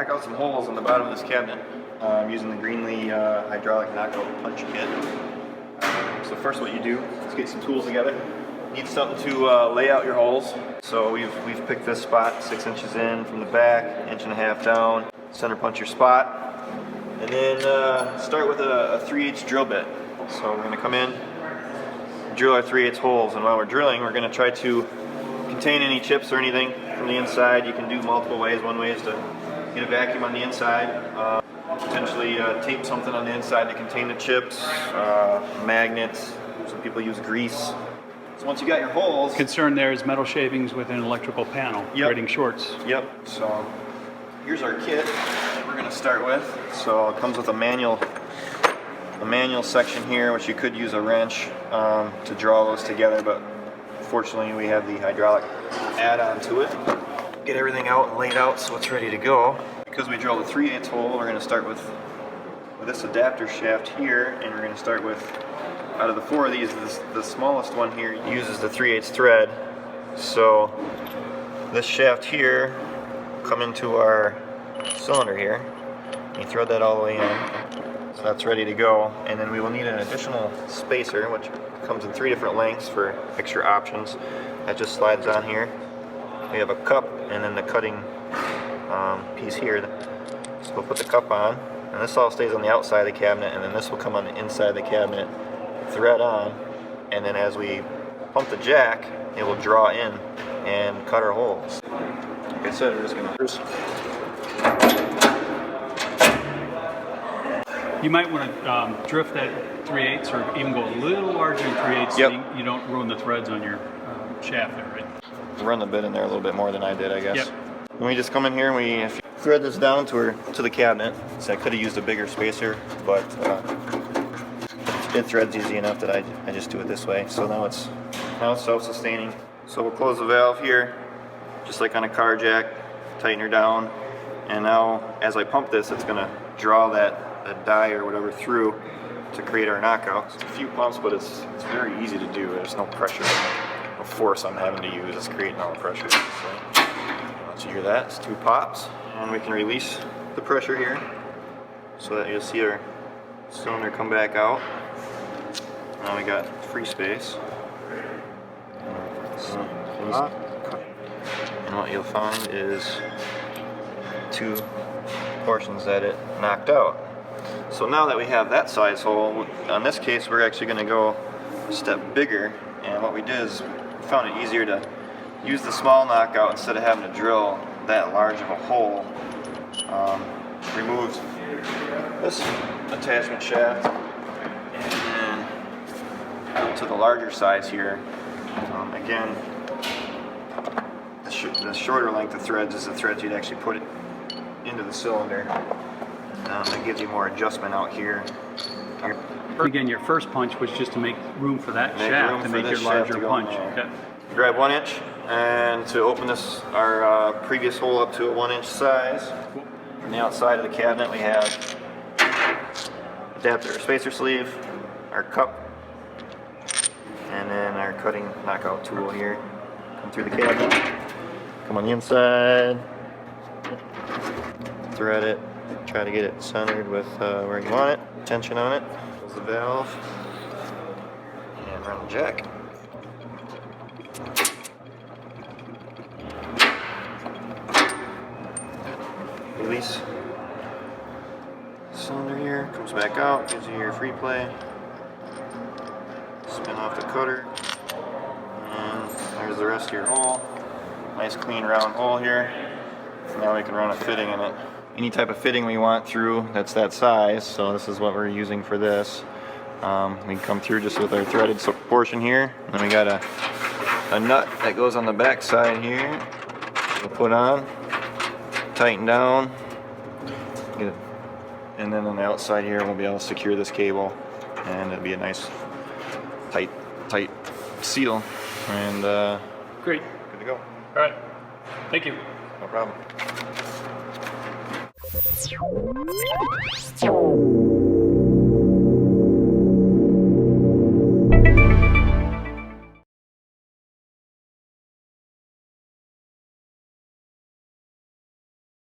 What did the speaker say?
knock out some holes on the bottom of this cabinet using the Greenlee hydraulic knockout punch kit. So first what you do is get some tools together. You need something to lay out your holes. So we've picked this spot 6 inches in from the back, 1.5 inches down, center punch your spot, and then start with a 3/8 drill bit. So we're going to come in, drill our 3/8 holes, and while we're drilling we're going to try to contain any chips or anything from the inside. You can do multiple ways. One way is to get a vacuum on the inside, potentially tape something on the inside to contain the chips, magnets. Some people use grease. So once you got your holes... Concern there is metal shavings with an electrical panel, creating shorts. Yep. So here's our kit that we're going to start with. So it comes with a manual section here, which you could use a wrench to draw those together, but fortunately we have the hydraulic add-on to it. Get everything out and laid out so it's ready to go. Because we drilled a 3/8 hole, we're going to start with this adapter shaft here, and we're going to start with, out of the 4 of these, the smallest one here uses the 3/8 thread. So this shaft here will come into our cylinder here. You thread that all the way in. So that's ready to go. And then we will need an additional spacer, which comes in 3 different lengths for extra options. That just slides on here. We have a cup and then the cutting piece here. So we'll put the cup on, and this all stays on the outside of the cabinet, and then this will come on the inside of the cabinet, thread on, and then as we pump the jack, it will draw in and cut our holes. Like I said, we're just going to... You might want to drift that 3/8 or even go a little larger than 3/8 so you don't ruin the threads on your shaft there, right? Run the bit in there a little bit more than I did, I guess. Yep. And we just come in here and we thread this down to the cabinet. So I could have used a bigger spacer, but it threads easy enough that I just do it this way. So now it's self-sustaining. So we'll close the valve here, just like on a car jack, tighten her down, and now as I pump this, it's going to draw that die or whatever through to create our knockout. It's a few pumps, but it's very easy to do. There's no pressure, no force I'm having to use. It's creating all the pressure. So once you hear that, it's 2 pops, and we can release the pressure here so that you'll see our cylinder come back out. Now we got free space. And what you'll find is 2 portions that it knocked out. So now that we have that size hole, on this case we're actually going to go a step bigger, and what we did is we found it easier to use the small knockout instead of having to drill that large of a hole. Removed this attachment shaft, and then to the larger size here. Again, the shorter length of threads is the threads you'd actually put it into the cylinder. That gives you more adjustment out here. Again, your first punch was just to make room for that shaft to make your larger punch. Okay. Grab 1 inch, and to open this, our previous hole up to a 1 inch size. From the outside of the cabinet we have adapter spacer sleeve, our cup, and then our cutting knockout tool here. Come through the cabinet, come on the inside, thread it, try to get it centered with where you want it, tension on it, close the valve, and run the jack. Release cylinder here, comes back out, gives you your free play. Spin off the cutter, and there's the rest of your hole. Nice clean round hole here. Now we can run a fitting in it. Any type of fitting we want through that's that size, so this is what we're using for this. We can come through just with our threaded portion here, and then we got a nut that goes on the back side here. We'll put on, tighten down, get it, and then on the outside here we'll be able to secure this cable, and it'll be a nice tight seal, and great, good to go. All right, thank you. No problem.